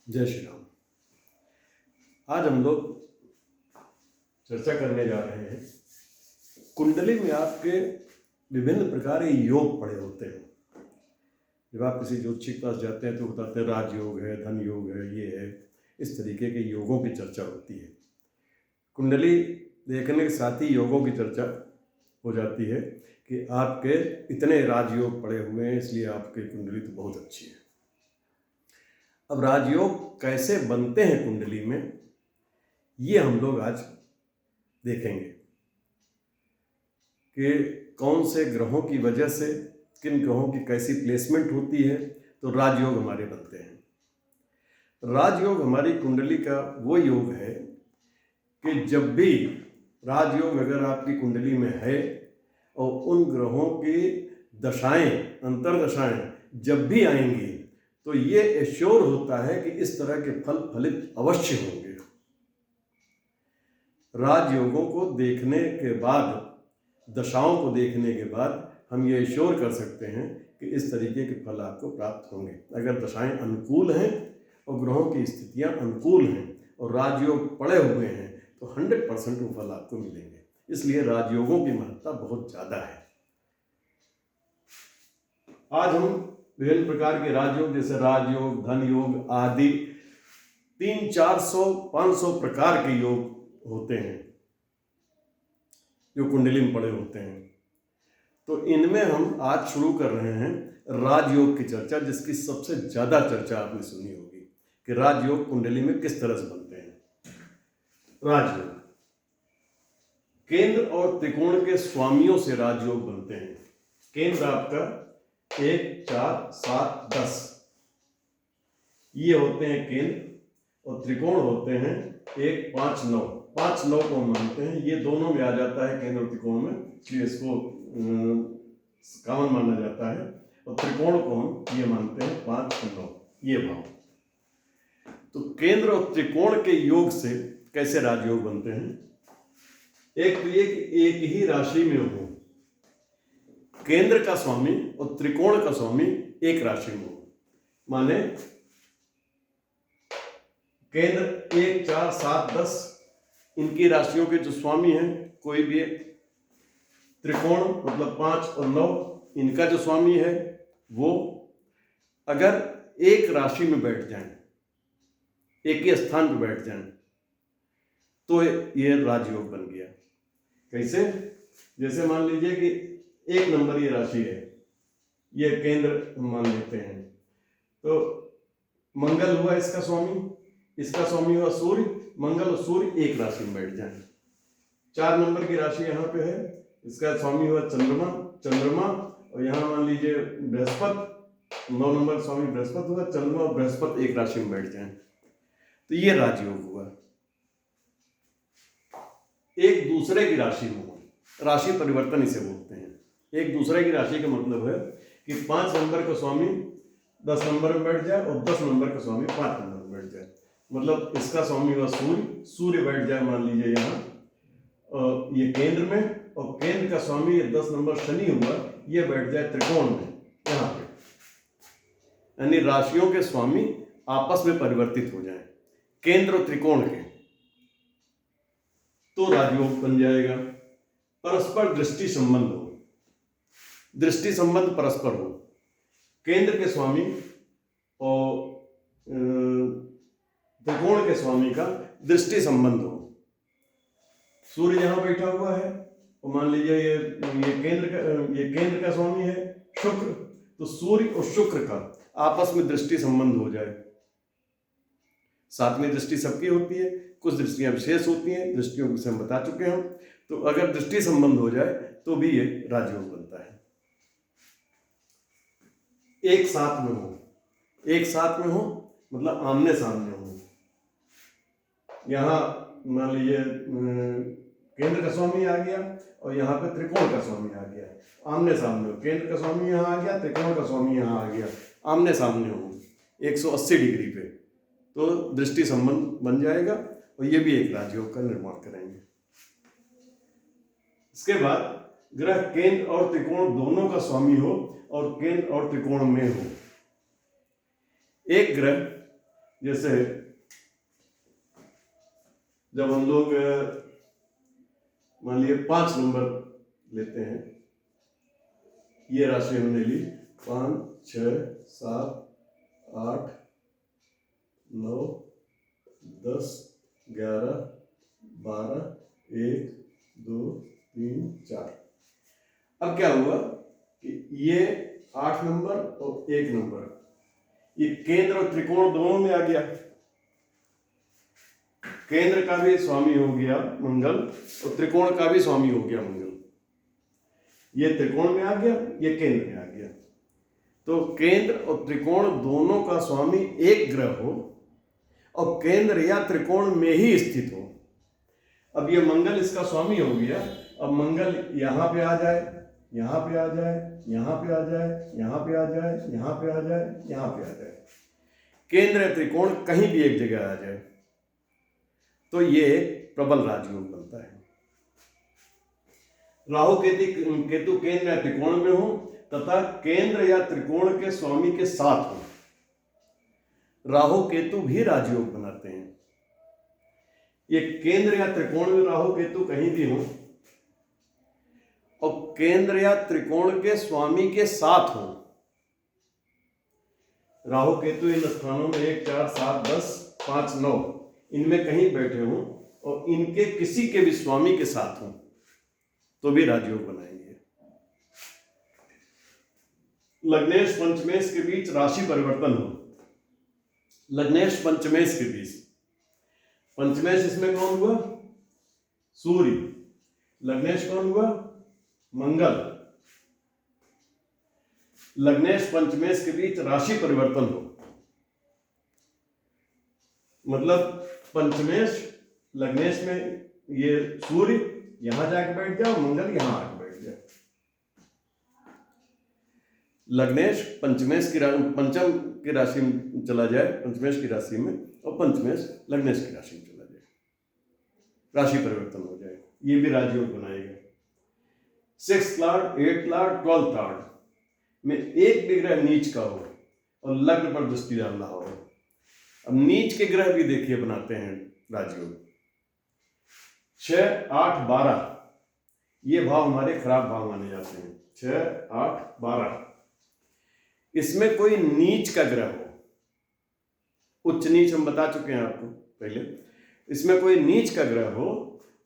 जय श्री राम। आज हम लोग चर्चा करने जा रहे हैं कुंडली में आपके विभिन्न प्रकार के योग पड़े होते हैं। जब आप किसी ज्योतिषी के पास जाते हैं तो बताते हैं राजयोग है, धन योग है, ये है, इस तरीके के योगों की चर्चा होती है। कुंडली देखने के साथ ही योगों की चर्चा हो जाती है कि आपके इतने राजयोग पड़े हुए हैं, इसलिए आपकी कुंडली तो बहुत अच्छी है। अब राजयोग कैसे बनते हैं कुंडली में, ये हम लोग आज देखेंगे कि कौन से ग्रहों की वजह से, किन ग्रहों की कैसी प्लेसमेंट होती है तो राजयोग हमारे बनते हैं। राजयोग हमारी कुंडली का वो योग है कि जब भी राजयोग अगर आपकी कुंडली में है और उन ग्रहों की दशाएं, अंतर्दशाएं जब भी आएंगी तो ये एश्योर होता है कि इस तरह के फल फलित अवश्य होंगे। राजयोगों को देखने के बाद, दशाओं को देखने के बाद हम ये एश्योर कर सकते हैं कि इस तरीके के फल आपको प्राप्त होंगे। अगर दशाएं अनुकूल हैं और ग्रहों की स्थितियां अनुकूल हैं और राजयोग पड़े हुए हैं तो 100% वो फल आपको मिलेंगे। इसलिए राजयोगों की महत्ता बहुत ज़्यादा है। आज हम विभिन्न प्रकार के राजयोग, जैसे राजयोग, धन योग आदि 300-400-500 प्रकार के योग होते हैं जो कुंडली में पड़े होते हैं। तो इनमें हम आज शुरू कर रहे हैं राजयोग की चर्चा, जिसकी सबसे ज़्यादा चर्चा आपने सुनी होगी कि राजयोग कुंडली में किस तरह से बनते हैं। राजयोग केंद्र और त्रिकोण के स्वामियों से राजयोग बनते हैं। केंद्र आपका 1, 4, 7, 10 ये होते हैं केंद्र, और त्रिकोण होते हैं 1, 5, 9। 5, 9 को हम मानते हैं, ये दोनों में आ जाता है केंद्र और त्रिकोण में, इसलिए इसको कॉमन माना जाता है। और त्रिकोण को हम ये मानते हैं 5 और 9, ये भाव। तो केंद्र और त्रिकोण के योग से कैसे राजयोग बनते हैं? एक तो ये कि एक ही राशि में हो, केंद्र का स्वामी और त्रिकोण का स्वामी एक राशि में हो। माने केंद्र 1, 4, 7, 10 इनकी राशियों के जो स्वामी हैं कोई भी एक, त्रिकोण मतलब 5 और 9 इनका जो स्वामी है वो अगर एक राशि में बैठ जाएं, एक ही स्थान पर बैठ जाएं, तो ये राजयोग बन गया। कैसे? जैसे मान लीजिए कि 1 नंबर ये राशि है, ये केंद्र मान लेते हैं, तो मंगल हुआ इसका स्वामी, इसका स्वामी हुआ सूर्य। मंगल और सूर्य एक राशि में बैठ जाएं। 4 नंबर की राशि यहाँ पे है, इसका स्वामी हुआ चंद्रमा, और यहाँ मान लीजिए बृहस्पति। 9 नंबर स्वामी बृहस्पति हुआ, चंद्रमा और बृहस्पति एक राशि में बैठ जाएं, तो ये राजयोग हुआ। एक दूसरे की राशि में हो, राशि परिवर्तन इसे बोलते हैं। एक दूसरे की राशि का मतलब है कि 5 नंबर का स्वामी 10 नंबर में बैठ जाए और 10 नंबर का स्वामी 5 नंबर में बैठ जाए। मतलब इसका स्वामी हुआ सूर्य बैठ जाए मान लीजिए यहाँ ये केंद्र में, और केंद्र का स्वामी 10 नंबर शनि हुआ, ये बैठ जाए त्रिकोण में यहाँ पे। यानी राशियों के स्वामी आपस में परिवर्तित हो जाए, केंद्र और त्रिकोण के, तो राजयोग बन जाएगा। परस्पर दृष्टि संबंध हो, दृष्टि संबंध परस्पर हो, केंद्र के स्वामी और त्रिकोण के स्वामी का दृष्टि संबंध हो। सूर्य यहां बैठा हुआ है और मान लीजिए ये केंद्र का स्वामी है शुक्र, तो सूर्य और शुक्र का आपस में दृष्टि संबंध हो जाए। 7वीं दृष्टि सबकी होती है, कुछ दृष्टियां विशेष होती हैं, दृष्टियों को हम बता चुके हैं। तो अगर दृष्टि संबंध हो जाए तो भी ये राजयोग बनता है। एक साथ में हो मतलब आमने सामने हो। यहाँ मान लीजिए केंद्र का स्वामी आ गया और यहाँ पे त्रिकोण का स्वामी आ गया, आमने सामने हो। केंद्र का स्वामी यहाँ आ गया, त्रिकोण का स्वामी यहाँ आ गया, आमने सामने हो 180 डिग्री पे, तो दृष्टि संबंध बन जाएगा और ये भी एक राजयोग का निर्माण करेंगे। इसके बाद ग्रह केंद्र और त्रिकोण दोनों का स्वामी हो और केंद्र और त्रिकोण में हो। एक ग्रह जैसे जब हम लोग मान लिए 5 नंबर लेते हैं, ये राशि हमने ली 5, 6, 7, 8, 9, 10, 11, 12, 1, 2, 3, 4। अब क्या हुआ कि ये 8 नंबर और 1 नंबर ये केंद्र और त्रिकोण दोनों में आ गया। केंद्र का भी स्वामी हो गया मंगल और त्रिकोण का भी स्वामी हो गया मंगल। ये त्रिकोण में आ गया, ये केंद्र में आ गया। तो केंद्र और त्रिकोण दोनों का स्वामी एक ग्रह हो और केंद्र या त्रिकोण में ही स्थित हो। अब ये मंगल इसका स्वामी हो गया। अब मंगल यहाँ पे आ जाए, यहाँ पे आ जाए, यहाँ पे आ जाए, यहाँ पे आ जाए, यहाँ पे आ जाए, यहाँ पे आ जाए, केंद्र या त्रिकोण कहीं भी एक जगह आ जाए, तो ये प्रबल राजयोग बनता है। राहु केतु केंद्र या त्रिकोण में हो तथा केंद्र या त्रिकोण के स्वामी के साथ हो, राहु केतु भी राजयोग बनाते हैं। ये केंद्र या त्रिकोण में राहु केतु कहीं भी हो और केंद्र या त्रिकोण के स्वामी के साथ हो, राहु केतु इन स्थानों में 1, 4, 7, 10, 5, 9 इनमें कहीं बैठे हों और इनके किसी के भी स्वामी के साथ हों तो भी राजयोग बनाएंगे। लग्नेश पंचमेश के बीच राशि परिवर्तन हो, लग्नेश पंचमेश के बीच, पंचमेश इसमें कौन हुआ? सूर्य। लग्नेश कौन हुआ? मंगल। लग्नेश पंचमेश के बीच राशि परिवर्तन हो, मतलब पंचमेश लग्नेश में ये सूर्य यहां जाके बैठ जाए और मंगल यहां आके बैठ जाए। लग्नेश पंचमेश की पंचम की राशि में चला जाए, पंचमेश की राशि में, और पंचमेश लग्नेश की राशि में चला जाए, राशि परिवर्तन हो जाए, ये भी राजयोग बनाएगा। 6th Lord, 8th Lord, 12th Lord में एक भी ग्रह नीच का हो और लग्न पर दृष्टि डाल रहा हो। अब नीच के ग्रह भी देखिए बनाते हैं राजयोग। 6, 8, 12 ये भाव हमारे खराब भाव माने जाते हैं। 6, 8, 12 इसमें कोई नीच का ग्रह हो, उच्च नीच हम बता चुके हैं आपको पहले, इसमें कोई नीच का ग्रह हो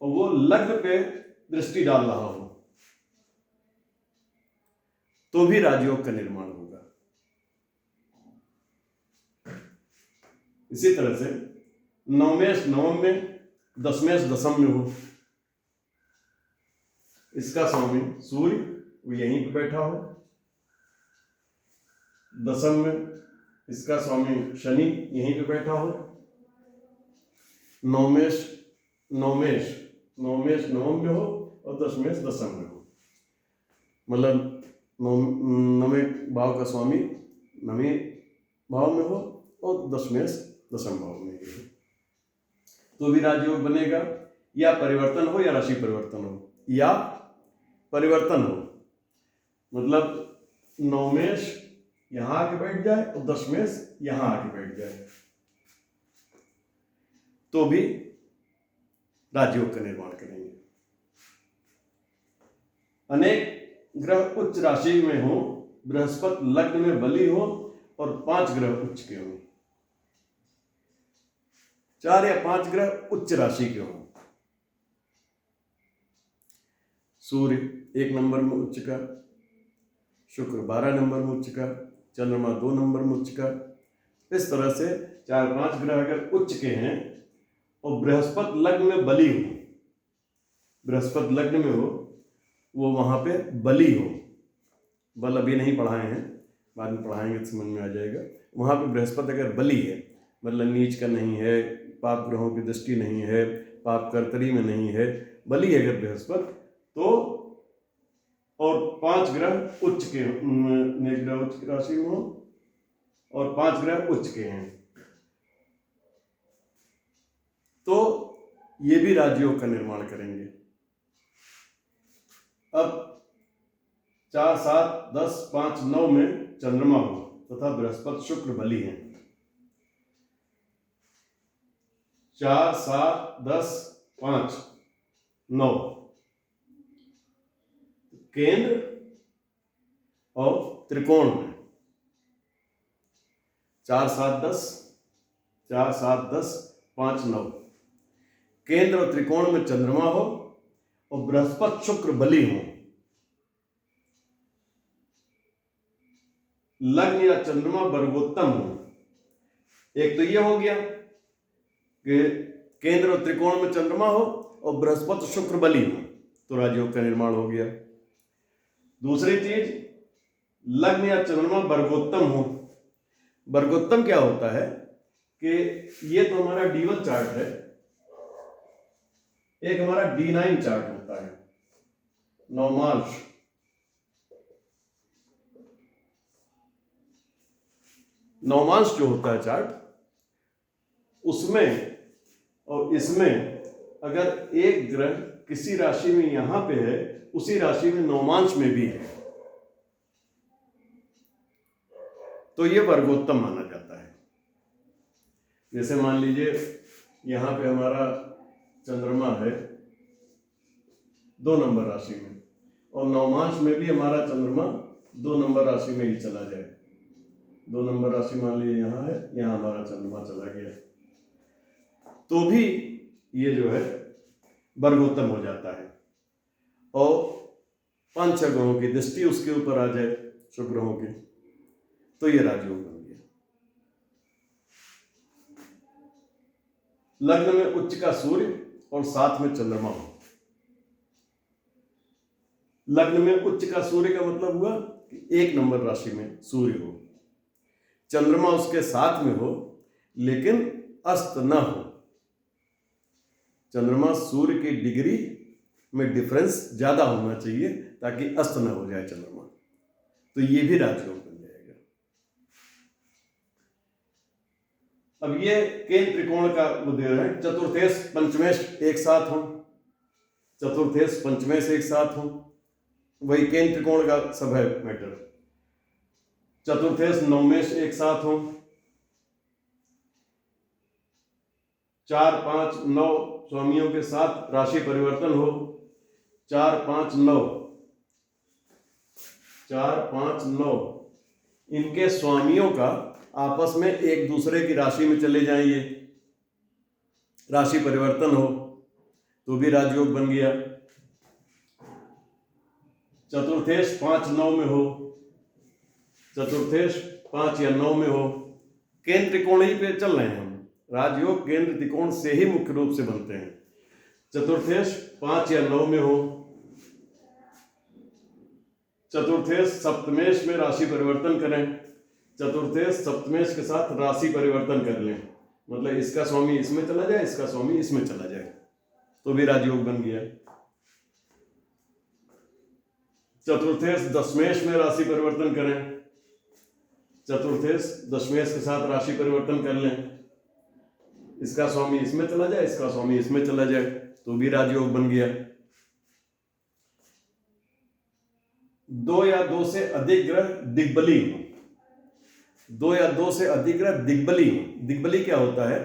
और वो लग्न पे दृष्टि डाल रहा हो तो भी राजयोग का निर्माण होगा। इसी तरह से नवमेश नवम में, दशमेश दशम में हो, इसका स्वामी सूर्य वो यहीं पे बैठा हो, दशम में इसका स्वामी शनि यहीं पे बैठा हो, नवमेश नवम में हो और दशमेश दशम में हो, मतलब नवे भाव का स्वामी नवे भाव में हो और दशमेश दशम भाव में हो तो भी राजयोग बनेगा। या परिवर्तन हो या राशि परिवर्तन हो, या परिवर्तन हो, मतलब नवमेश यहां आके बैठ जाए और दशमेश यहां आके बैठ जाए तो भी राजयोग का निर्माण करेंगे। अनेक ग्रह उच्च राशि में हो, बृहस्पति लग्न में बली हो और 5 ग्रह उच्च के हो, 4 या 5 ग्रह उच्च राशि के हो। सूर्य 1 नंबर में उच्च का, शुक्र 12 नंबर में उच्च का, चंद्रमा 2 नंबर में उच्च का। इस तरह से 4-5 ग्रह अगर उच्च के हैं और बृहस्पति लग्न में बली हो, बृहस्पति लग्न में हो, वो वहां पे बली हो, बल अभी नहीं पढ़ाए हैं, बाद में पढ़ाएंगे तो समझ में आ जाएगा। वहां पे बृहस्पति अगर बली है, मतलब नीच का नहीं है, पाप ग्रहों की दृष्टि नहीं है, पाप कर्तरी में नहीं है, बली है अगर बृहस्पति तो, और 5 ग्रह उच्च के, नेक ग्रह उच्च राशि में हो और 5 ग्रह उच्च के हैं तो ये भी राजयोग का निर्माण करेंगे। अब 4, 7, 10, 5, 9 में चंद्रमा हो तथा बृहस्पति शुक्र बली हैं 4 7 10 5 9 केंद्र और त्रिकोण में 4 7 10 4 7 10 5 9 केंद्र और त्रिकोण में चंद्रमा हो और बृहस्पति शुक्र बली हो, लग्न या चंद्रमा वर्गोत्तम हो। एक तो ये हो गया कि केंद्र और त्रिकोण में चंद्रमा हो और बृहस्पति शुक्र बली हो, तो राजयोग का निर्माण हो गया। दूसरी चीज, लग्न या चंद्रमा वर्गोत्तम हो। वर्गोत्तम क्या होता है कि ये तो हमारा D1 चार्ट है, एक हमारा D9 चार्ट होता है, नवमांश। नवमांश जो होता है चार्ट, उसमें और इसमें अगर एक ग्रह किसी राशि में यहां पे है, उसी राशि में नवमांश में भी है, तो ये वर्गोत्तम माना जाता है। जैसे मान लीजिए यहां पे हमारा चंद्रमा है 2 नंबर राशि में, और नवमांश में भी हमारा चंद्रमा 2 नंबर राशि में ही चला जाए। 2 नंबर राशि मान लीजिए यहां है, यहां हमारा चंद्रमा चला गया, तो भी ये जो है वर्गोत्तम हो जाता है। और 5-6 ग्रहों की दृष्टि उसके ऊपर आ जाए, शुभ ग्रहों की, तो ये राजयोग बन गया। लग्न में उच्च का सूर्य और साथ में चंद्रमा हो। लग्न में उच्च का सूर्य का मतलब हुआ कि 1 नंबर राशि में सूर्य हो, चंद्रमा उसके साथ में हो लेकिन अस्त न हो। चंद्रमा सूर्य की डिग्री में डिफरेंस ज्यादा होना चाहिए ताकि अस्त न हो जाए चंद्रमा, तो ये भी राजयोग बन जाएगा। अब ये केंद्र त्रिकोण का उदय है, चतुर्थेश पंचमेश एक साथ हो, चतुर्थेश पंचमेश एक साथ हो, वही केंद्र त्रिकोण का सब है मैटर। चतुर्थेश नवमेश एक साथ हो, 4 5 9 स्वामियों के साथ राशि परिवर्तन हो, 4 5 9 4 5 9 इनके स्वामियों का आपस में एक दूसरे की राशि में चले जाएंगे, राशि परिवर्तन हो, तो भी राजयोग बन गया। चतुर्थेश 5 9 में हो, चतुर्थेश 5 या 9 में हो, केंद्र त्रिकोण ही पे चल रहे हैं हम। राजयोग केंद्र त्रिकोण से ही मुख्य रूप से बनते हैं। चतुर्थेश 5 या 9 में हो, चतुर्थेश सप्तमेश में राशि परिवर्तन करें, चतुर्थेश सप्तमेश के साथ राशि परिवर्तन कर लें, मतलब इसका स्वामी इसमें चला जाए, इसका स्वामी इसमें चला जाए, तो भी राजयोग बन गया। चतुर्थेश दशमेश में राशि परिवर्तन करें, चतुर्थेश दशमेश के साथ राशि परिवर्तन कर लें, इसका स्वामी इसमें चला जाए, इसका स्वामी इसमें चला जाए, तो भी राजयोग बन गया। 2 या 2 से अधिक ग्रह दिग्बली हो, 2 या 2 से अधिक ग्रह दिग्बली हो। दिग्बली क्या होता है,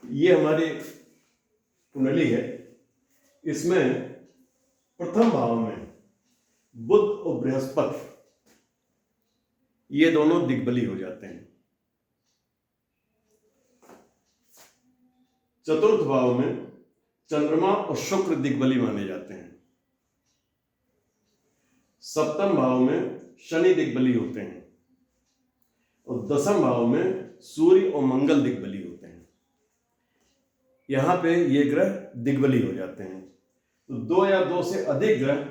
ये हमारी कुंडली है, इसमें प्रथम भाव में बुध और बृहस्पति ये दोनों दिग्बली हो जाते हैं। चतुर्थ भाव में चंद्रमा और शुक्र दिग्बली माने जाते हैं। सप्तम भाव में शनि दिग्बली होते हैं और दसम भाव में सूर्य और मंगल दिग्बली होते हैं। यहां पे ये ग्रह दिग्बली हो जाते हैं। तो 2 या 2 से अधिक ग्रह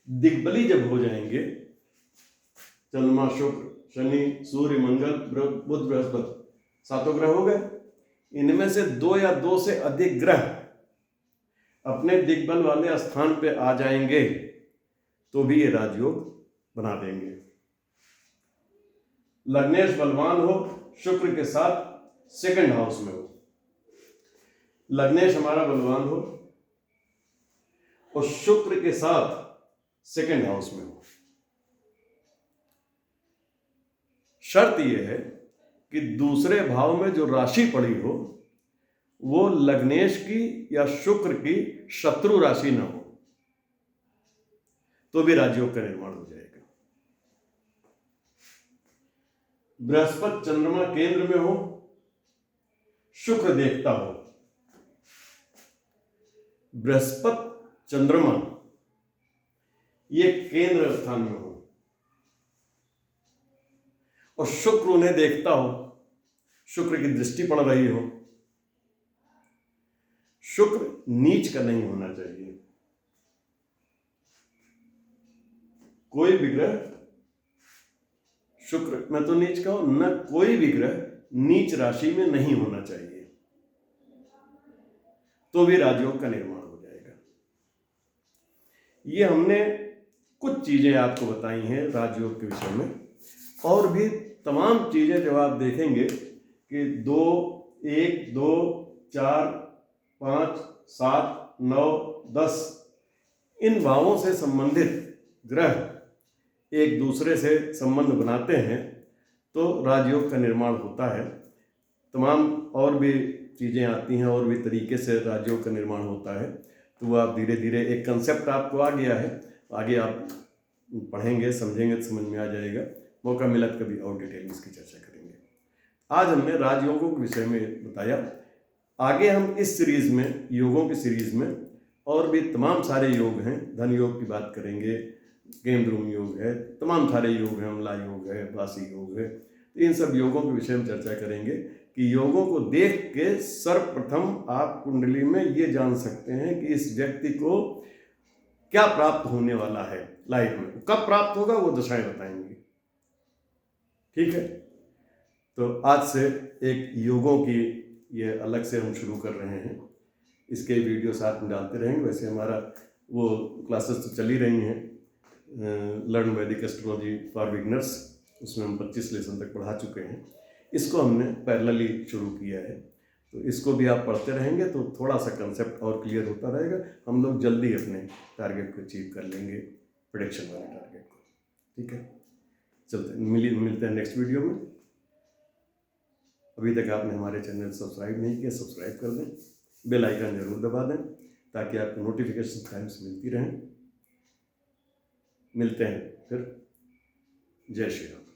दिग्बली जब हो जाएंगे, चंद्रमा शुक्र शनि सूर्य मंगल बुध बृहस्पति 7 ग्रह हो गए, इनमें से 2 या 2 से अधिक ग्रह अपने दिग्बल वाले स्थान पे आ जाएंगे, तो भी ये राजयोग बना देंगे। लग्नेश बलवान हो, शुक्र के साथ सेकंड हाउस में हो, लग्नेश हमारा बलवान हो और शुक्र के साथ सेकंड हाउस में हो। शर्त यह है कि दूसरे भाव में जो राशि पड़ी हो वो लग्नेश की या शुक्र की शत्रु राशि न हो तो भी राजयोग का निर्माण हो जाएगा। बृहस्पति चंद्रमा केंद्र में हो, शुक्र देखता हो, बृहस्पति चंद्रमा ये केंद्र स्थान में हो और शुक्र उन्हें देखता हो, शुक्र की दृष्टि पड़ रही हो, शुक्र नीच का नहीं होना चाहिए। कोई भी ग्रह, शुक्र मैं तो नीच का हूं न, कोई भी ग्रह नीच राशि में नहीं होना चाहिए, तो भी राजयोग का निर्माण हो जाएगा। ये हमने कुछ चीजें आपको बताई हैं राजयोग के विषय में, और भी तमाम चीजें जब आप देखेंगे कि 2, 1, 2, 4, 5, 7, 9, 10 इन भावों से संबंधित ग्रह एक दूसरे से संबंध बनाते हैं तो राजयोग का निर्माण होता है। तमाम और भी चीज़ें आती हैं और भी तरीके से राजयोग का निर्माण होता है, तो वो आप धीरे धीरे एक कंसेप्ट आपको आ गया है, आगे आप पढ़ेंगे समझेंगे तो समझ में आ जाएगा। मौका मिला तो कभी और डिटेल में इसकी चर्चा करेंगे। आज हमने राजयोगों के विषय में बताया। आगे हम इस सीरीज़ में, योगों की सीरीज़ में और भी तमाम सारे योग हैं, धन योग की बात करेंगे, केमद्रुम योग है, तमाम सारे योग हैं, अमला योग है, वासी योग है, तो इन सब योगों के विषय में चर्चा करेंगे कि योगों को देख के सर्वप्रथम आप कुंडली में ये जान सकते हैं कि इस व्यक्ति को क्या प्राप्त होने वाला है लाइफ में, कब प्राप्त होगा वो दशाएं बताएंगी। ठीक है, तो आज से एक योगों की ये अलग से हम शुरू कर रहे हैं, इसके वीडियो साथ में डालते रहेंगे। वैसे हमारा वो क्लासेस तो चली रही हैं, लर्न वैदिक एस्ट्रोलॉजी फॉर बिगनर्स, उसमें हम 25 लेसन तक पढ़ा चुके हैं। इसको हमने पैरेलली शुरू किया है, तो इसको भी आप पढ़ते रहेंगे तो थोड़ा सा कंसेप्ट और क्लियर होता रहेगा। हम लोग जल्दी अपने टारगेट को अचीव कर लेंगे, प्रेडिक्शन वाले टारगेट को। ठीक है, चलते मिलते हैं नेक्स्ट वीडियो में। अभी तक आपने हमारे चैनल सब्सक्राइब नहीं किया, सब्सक्राइब कर दें, बेल आइकन जरूर दबा दें ताकि आपको नोटिफिकेशन टाइम्स मिलती रहें। मिलते हैं फिर। जय श्री राम।